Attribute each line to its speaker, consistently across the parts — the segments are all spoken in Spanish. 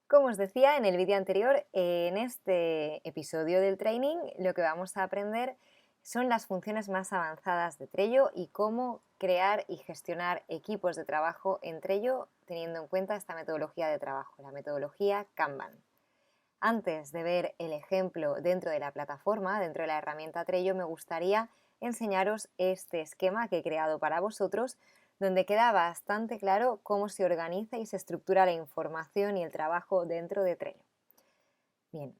Speaker 1: Como os decía en el vídeo anterior, en este episodio del training lo que vamos a aprender son las funciones más avanzadas de Trello y cómo crear y gestionar equipos de trabajo en Trello teniendo en cuenta esta metodología de trabajo, la metodología Kanban. Antes de ver el ejemplo dentro de la plataforma, dentro de la herramienta Trello, me gustaría enseñaros este esquema que he creado para vosotros, donde queda bastante claro cómo se organiza y se estructura la información y el trabajo dentro de Trello. Bien,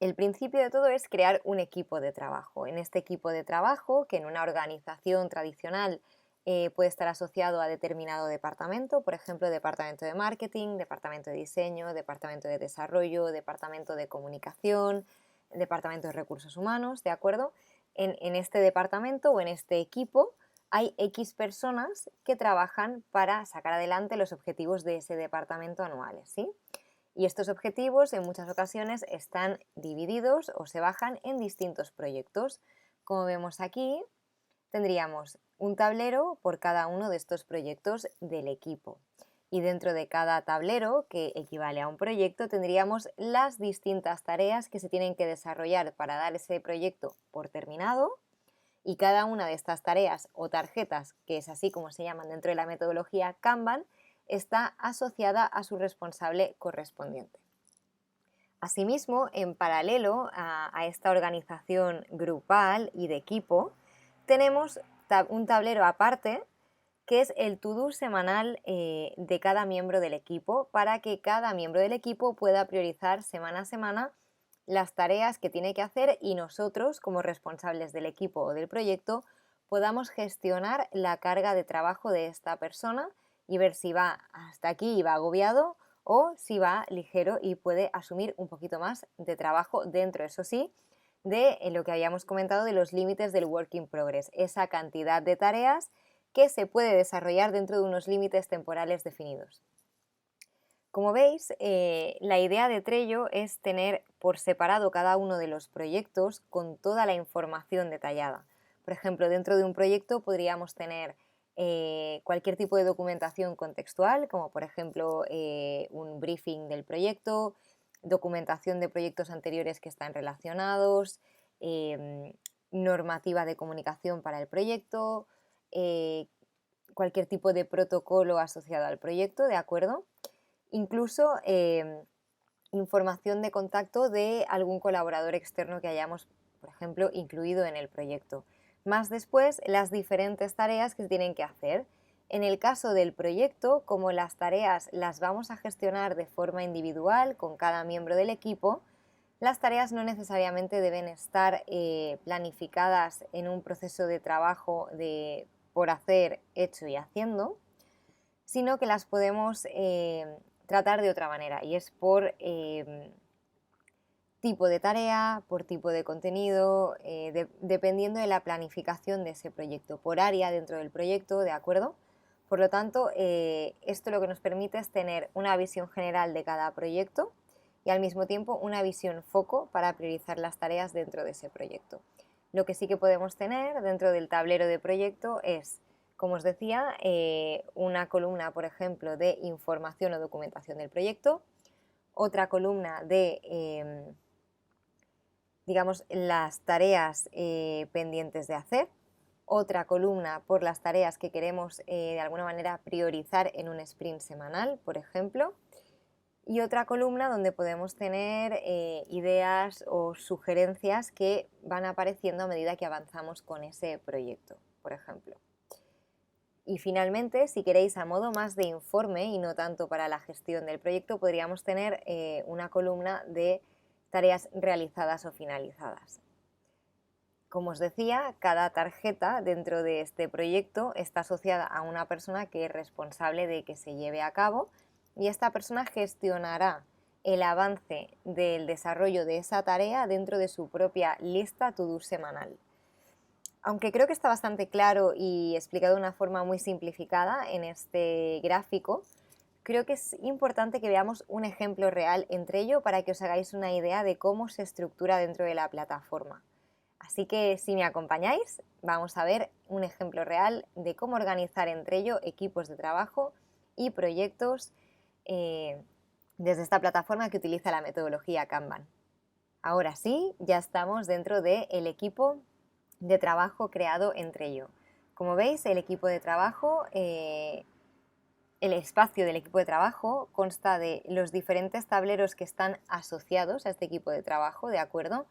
Speaker 1: el principio de todo es crear un equipo de trabajo. En este equipo de trabajo, que en una organización tradicional puede estar asociado a determinado departamento, por ejemplo, departamento de marketing, departamento de diseño, departamento de desarrollo, departamento de comunicación, departamento de recursos humanos, ¿de acuerdo? En este departamento o en este equipo hay X personas que trabajan para sacar adelante los objetivos de ese departamento anuales, ¿sí? Y estos objetivos en muchas ocasiones están divididos o se bajan en distintos proyectos. Como vemos aquí, tendríamos un tablero por cada uno de estos proyectos del equipo. Y dentro de cada tablero, que equivale a un proyecto, tendríamos las distintas tareas que se tienen que desarrollar para dar ese proyecto por terminado. Y cada una de estas tareas o tarjetas, que es así como se llaman dentro de la metodología Kanban, está asociada a su responsable correspondiente. Asimismo, en paralelo a esta organización grupal y de equipo, tenemos un tablero aparte que es el to-do semanal de cada miembro del equipo para que cada miembro del equipo pueda priorizar semana a semana las tareas que tiene que hacer y nosotros, como responsables del equipo o del proyecto, podamos gestionar la carga de trabajo de esta persona y ver si va hasta aquí y va agobiado o si va ligero y puede asumir un poquito más de trabajo dentro, eso sí, de lo que habíamos comentado de los límites del work in progress, esa cantidad de tareas que se puede desarrollar dentro de unos límites temporales definidos. Como veis, la idea de Trello es tener por separado cada uno de los proyectos con toda la información detallada. Por ejemplo, dentro de un proyecto podríamos tener cualquier tipo de documentación contextual, como por ejemplo un briefing del proyecto, documentación de proyectos anteriores que están relacionados, normativa de comunicación para el proyecto, eh, cualquier tipo de protocolo asociado al proyecto, ¿de acuerdo? Incluso información de contacto de algún colaborador externo que hayamos, por ejemplo, incluido en el proyecto. Más después, las diferentes tareas que se tienen que hacer. En el caso del proyecto, como las tareas las vamos a gestionar de forma individual con cada miembro del equipo, las tareas no necesariamente deben estar planificadas en un proceso de trabajo de por hacer, hecho y haciendo, sino que las podemos tratar de otra manera y es por tipo de tarea, por tipo de contenido, dependiendo de la planificación de ese proyecto, por área dentro del proyecto, ¿de acuerdo? Por lo tanto, esto lo que nos permite es tener una visión general de cada proyecto y al mismo tiempo una visión foco para priorizar las tareas dentro de ese proyecto. Lo que sí que podemos tener dentro del tablero de proyecto es, como os decía, una columna, por ejemplo, de información o documentación del proyecto, otra columna de, digamos, las tareas pendientes de hacer, otra columna por las tareas que queremos de alguna manera priorizar en un sprint semanal, por ejemplo, y otra columna donde podemos tener ideas o sugerencias que van apareciendo a medida que avanzamos con ese proyecto, por ejemplo. Y finalmente, si queréis a modo más de informe y no tanto para la gestión del proyecto, podríamos tener una columna de tareas realizadas o finalizadas. Como os decía, cada tarjeta dentro de este proyecto está asociada a una persona que es responsable de que se lleve a cabo y esta persona gestionará el avance del desarrollo de esa tarea dentro de su propia lista to-do semanal. Aunque creo que está bastante claro y explicado de una forma muy simplificada en este gráfico, creo que es importante que veamos un ejemplo real entre ello para que os hagáis una idea de cómo se estructura dentro de la plataforma. Así que si me acompañáis, vamos a ver un ejemplo real de cómo organizar entre ello equipos de trabajo y proyectos desde esta plataforma que utiliza la metodología Kanban. Ahora sí, ya estamos dentro del equipo de trabajo creado entre ellos. Como veis, el equipo de trabajo, el espacio del equipo de trabajo consta de los diferentes tableros que están asociados a este equipo de trabajo, ¿de acuerdo?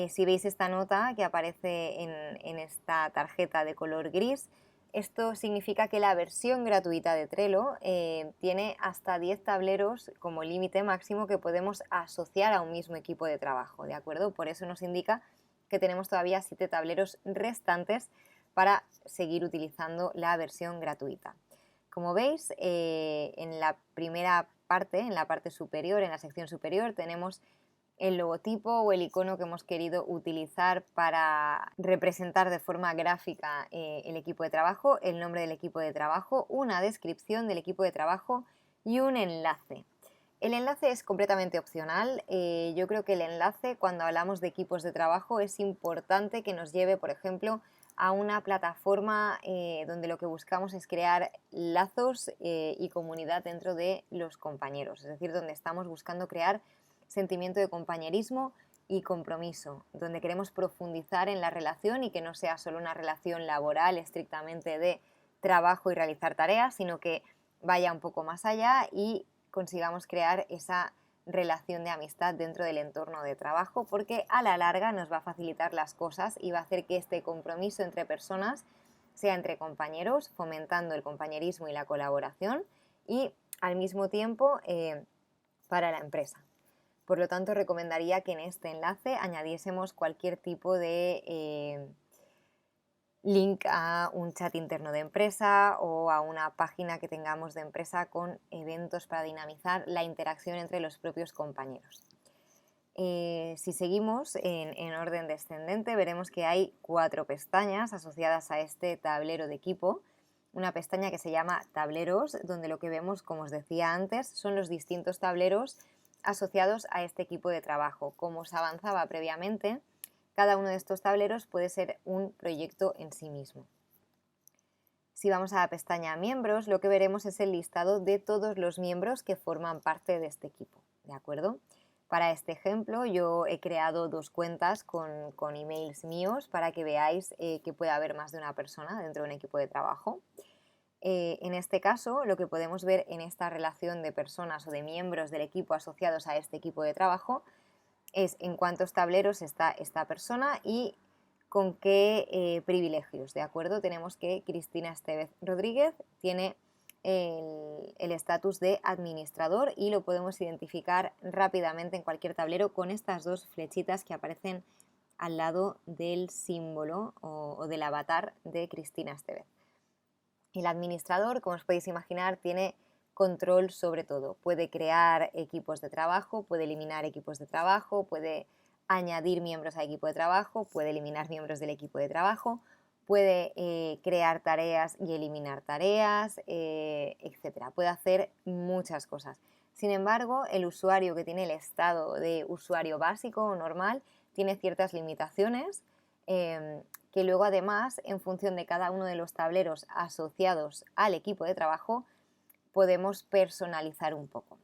Speaker 1: Si veis esta nota que aparece en esta tarjeta de color gris, esto significa que la versión gratuita de Trello tiene hasta 10 tableros como límite máximo que podemos asociar a un mismo equipo de trabajo, ¿de acuerdo? Por eso nos indica que tenemos todavía 7 tableros restantes para seguir utilizando la versión gratuita. Como veis, en la primera parte, en la parte superior, en la sección superior, tenemos el logotipo o el icono que hemos querido utilizar para representar de forma gráfica el equipo de trabajo, el nombre del equipo de trabajo, una descripción del equipo de trabajo y un enlace. El enlace es completamente opcional. Yo creo que el enlace, cuando hablamos de equipos de trabajo, es importante que nos lleve, por ejemplo, a una plataforma donde lo que buscamos es crear lazos y comunidad dentro de los compañeros, es decir, donde estamos buscando crear sentimiento de compañerismo y compromiso, donde queremos profundizar en la relación y que no sea solo una relación laboral estrictamente de trabajo y realizar tareas, sino que vaya un poco más allá y consigamos crear esa relación de amistad dentro del entorno de trabajo, porque a la larga nos va a facilitar las cosas y va a hacer que este compromiso entre personas sea entre compañeros, fomentando el compañerismo y la colaboración y al mismo tiempo para la empresa. Por lo tanto, recomendaría que en este enlace añadiésemos cualquier tipo de link a un chat interno de empresa o a una página que tengamos de empresa con eventos para dinamizar la interacción entre los propios compañeros. Si seguimos en orden descendente, veremos que hay 4 pestañas asociadas a este tablero de equipo. Una pestaña que se llama tableros, donde lo que vemos, como os decía antes, son los distintos tableros asociados a este equipo de trabajo. Como os avanzaba previamente, cada uno de estos tableros puede ser un proyecto en sí mismo. Si vamos a la pestaña miembros, lo que veremos es el listado de todos los miembros que forman parte de este equipo, ¿de acuerdo? Para este ejemplo yo he creado 2 cuentas con emails míos para que veáis que puede haber más de una persona dentro de un equipo de trabajo. En este caso, lo que podemos ver en esta relación de personas o de miembros del equipo asociados a este equipo de trabajo es en cuántos tableros está esta persona y con qué privilegios, ¿de acuerdo? Tenemos que Cristina Estevez Rodríguez tiene el estatus de administrador y lo podemos identificar rápidamente en cualquier tablero con estas 2 flechitas que aparecen al lado del símbolo o del avatar de Cristina Estevez. El administrador, como os podéis imaginar, tiene control sobre todo. Puede crear equipos de trabajo, puede eliminar equipos de trabajo, puede añadir miembros al equipo de trabajo, puede eliminar miembros del equipo de trabajo, puede crear tareas y eliminar tareas, etc. Puede hacer muchas cosas. Sin embargo, el usuario que tiene el estado de usuario básico o normal tiene ciertas limitaciones que luego además, en función de cada uno de los tableros asociados al equipo de trabajo, podemos personalizar un poco.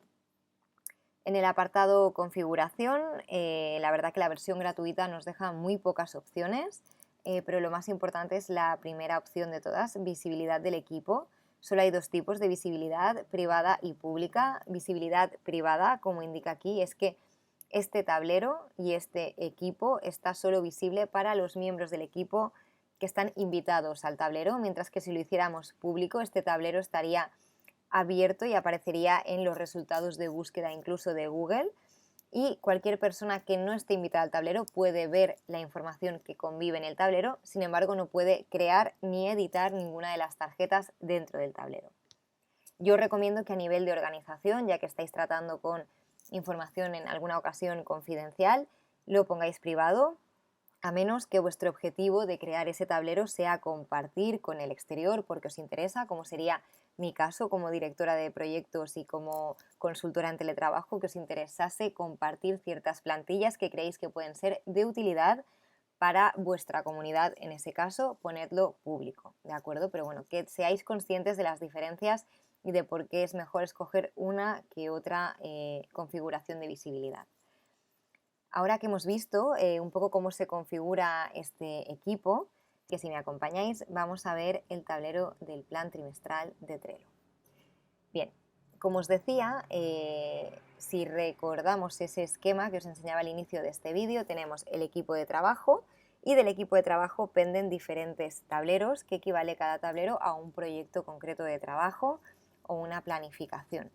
Speaker 1: En el apartado configuración, la verdad que la versión gratuita nos deja muy pocas opciones, pero lo más importante es la primera opción de todas, visibilidad del equipo. Solo hay 2 tipos de visibilidad, privada y pública. Visibilidad privada, como indica aquí, es que este tablero y este equipo está solo visible para los miembros del equipo que están invitados al tablero, mientras que si lo hiciéramos público, este tablero estaría abierto y aparecería en los resultados de búsqueda incluso de Google y cualquier persona que no esté invitada al tablero puede ver la información que convive en el tablero, sin embargo no puede crear ni editar ninguna de las tarjetas dentro del tablero. Yo recomiendo que a nivel de organización, ya que estáis tratando con información en alguna ocasión confidencial, lo pongáis privado, a menos que vuestro objetivo de crear ese tablero sea compartir con el exterior porque os interesa, como sería mi caso como directora de proyectos y como consultora en teletrabajo, que os interesase compartir ciertas plantillas que creéis que pueden ser de utilidad para vuestra comunidad, en ese caso, ponedlo público, ¿de acuerdo? Pero bueno, que seáis conscientes de las diferencias y de por qué es mejor escoger una que otra configuración de visibilidad. Ahora que hemos visto un poco cómo se configura este equipo, que si me acompañáis vamos a ver el tablero del plan trimestral de Trello. Bien, como os decía, si recordamos ese esquema que os enseñaba al inicio de este vídeo, tenemos el equipo de trabajo y del equipo de trabajo penden diferentes tableros, que equivale cada tablero a un proyecto concreto de trabajo o una planificación.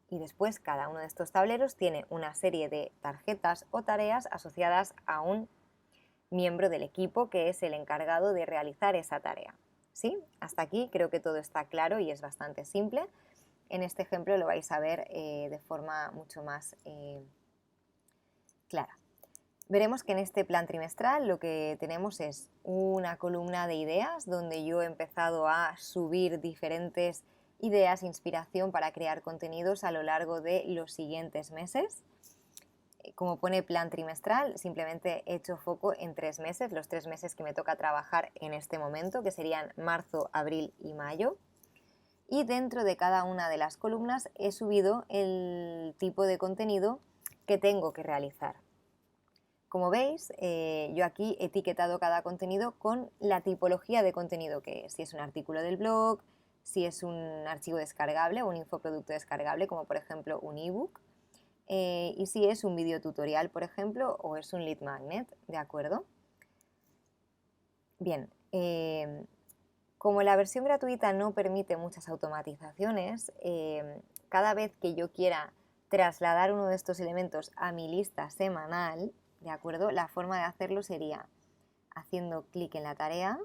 Speaker 1: Y después cada uno de estos tableros tiene una serie de tarjetas o tareas asociadas a un miembro del equipo que es el encargado de realizar esa tarea. ¿Sí? Hasta aquí creo que todo está claro y es bastante simple. En este ejemplo lo vais a ver de forma mucho más clara. Veremos que en este plan trimestral lo que tenemos es una columna de ideas donde yo he empezado a subir diferentes ideas, inspiración para crear contenidos a lo largo de los siguientes meses. Como pone plan trimestral, simplemente he hecho foco en 3 meses, los 3 meses que me toca trabajar en este momento, que serían marzo, abril y mayo. Y dentro de cada una de las columnas he subido el tipo de contenido que tengo que realizar. Como veis, yo aquí he etiquetado cada contenido con la tipología de contenido que es, si es un artículo del blog, si es un archivo descargable o un infoproducto descargable, como por ejemplo un ebook, y si es un video tutorial, por ejemplo, o es un lead magnet, ¿de acuerdo? Bien, como la versión gratuita no permite muchas automatizaciones, cada vez que yo quiera trasladar uno de estos elementos a mi lista semanal, ¿de acuerdo? La forma de hacerlo sería haciendo clic en la tarea,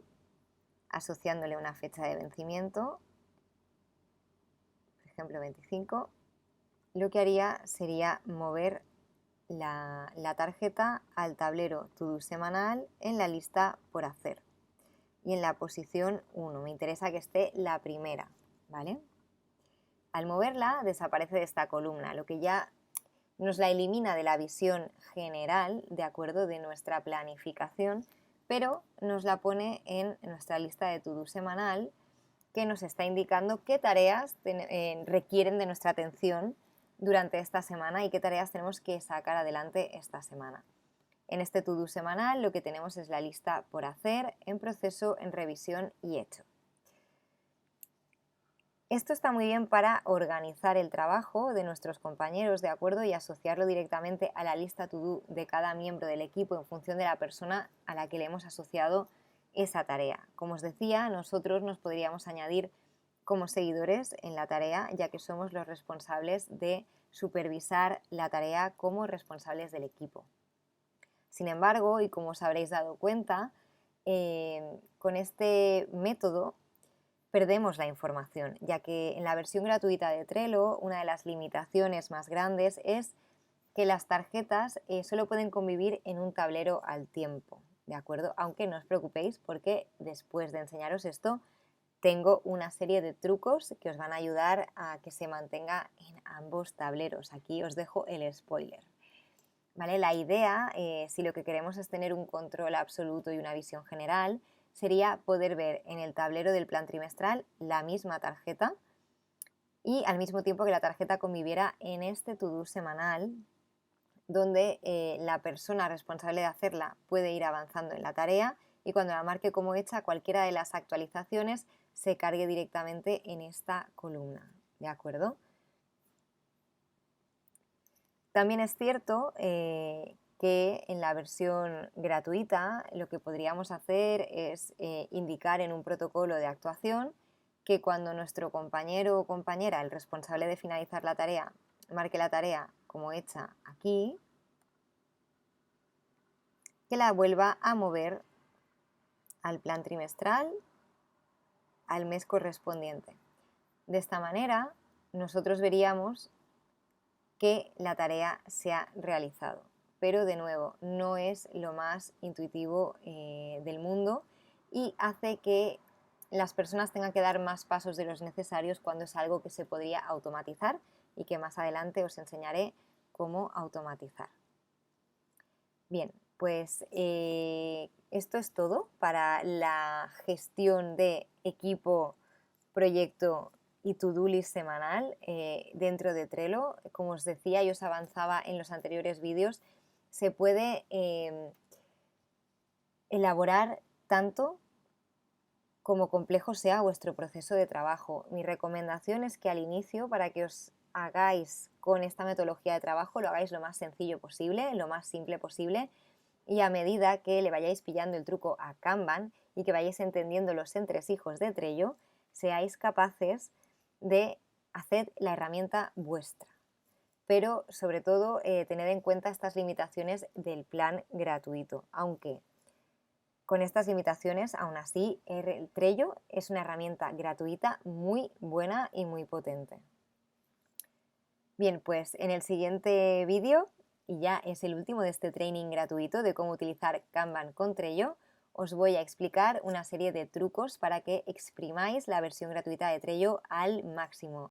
Speaker 1: asociándole una fecha de vencimiento, por ejemplo 25, lo que haría sería mover la tarjeta al tablero To Do semanal en la lista por hacer y en la posición 1. Me interesa que esté la primera, ¿vale? Al moverla desaparece de esta columna, lo que ya nos la elimina de la visión general, de acuerdo, de nuestra planificación, pero nos la pone en nuestra lista de to-do semanal, que nos está indicando qué tareas requieren de nuestra atención durante esta semana y qué tareas tenemos que sacar adelante esta semana. En este to-do semanal lo que tenemos es la lista por hacer, en proceso, en revisión y hecho. Esto está muy bien para organizar el trabajo de nuestros compañeros, ¿de acuerdo? Y asociarlo directamente a la lista to-do de cada miembro del equipo en función de la persona a la que le hemos asociado esa tarea. Como os decía, nosotros nos podríamos añadir como seguidores en la tarea, ya que somos los responsables de supervisar la tarea como responsables del equipo. Sin embargo, y como os habréis dado cuenta, con este método perdemos la información, ya que en la versión gratuita de Trello una de las limitaciones más grandes es que las tarjetas solo pueden convivir en un tablero al tiempo, ¿de acuerdo? Aunque no os preocupéis porque después de enseñaros esto tengo una serie de trucos que os van a ayudar a que se mantenga en ambos tableros. Aquí os dejo el spoiler. ¿Vale? La idea, si lo que queremos es tener un control absoluto y una visión general, sería poder ver en el tablero del plan trimestral la misma tarjeta y al mismo tiempo que la tarjeta conviviera en este to-do semanal, donde la persona responsable de hacerla puede ir avanzando en la tarea y cuando la marque como hecha, cualquiera de las actualizaciones se cargue directamente en esta columna, ¿de acuerdo? También es cierto que en la versión gratuita lo que podríamos hacer es indicar en un protocolo de actuación que cuando nuestro compañero o compañera, el responsable de finalizar la tarea, marque la tarea como hecha aquí, que la vuelva a mover al plan trimestral al mes correspondiente. De esta manera, nosotros veríamos que la tarea se ha realizado. Pero de nuevo, no es lo más intuitivo del mundo y hace que las personas tengan que dar más pasos de los necesarios cuando es algo que se podría automatizar y que más adelante os enseñaré cómo automatizar. Bien, pues esto es todo para la gestión de equipo, proyecto y to-do list semanal dentro de Trello. Como os decía y os avanzaba en los anteriores vídeos, se puede elaborar tanto como complejo sea vuestro proceso de trabajo. Mi recomendación es que al inicio, para que os hagáis con esta metodología de trabajo, lo hagáis lo más sencillo posible, lo más simple posible, y a medida que le vayáis pillando el truco a Kanban y que vayáis entendiendo los entresijos de Trello, seáis capaces de hacer la herramienta vuestra. Pero sobre todo tened en cuenta estas limitaciones del plan gratuito, aunque con estas limitaciones, aún así, Trello es una herramienta gratuita muy buena y muy potente. Bien, pues en el siguiente vídeo, y ya es el último de este training gratuito de cómo utilizar Kanban con Trello, os voy a explicar una serie de trucos para que exprimáis la versión gratuita de Trello al máximo.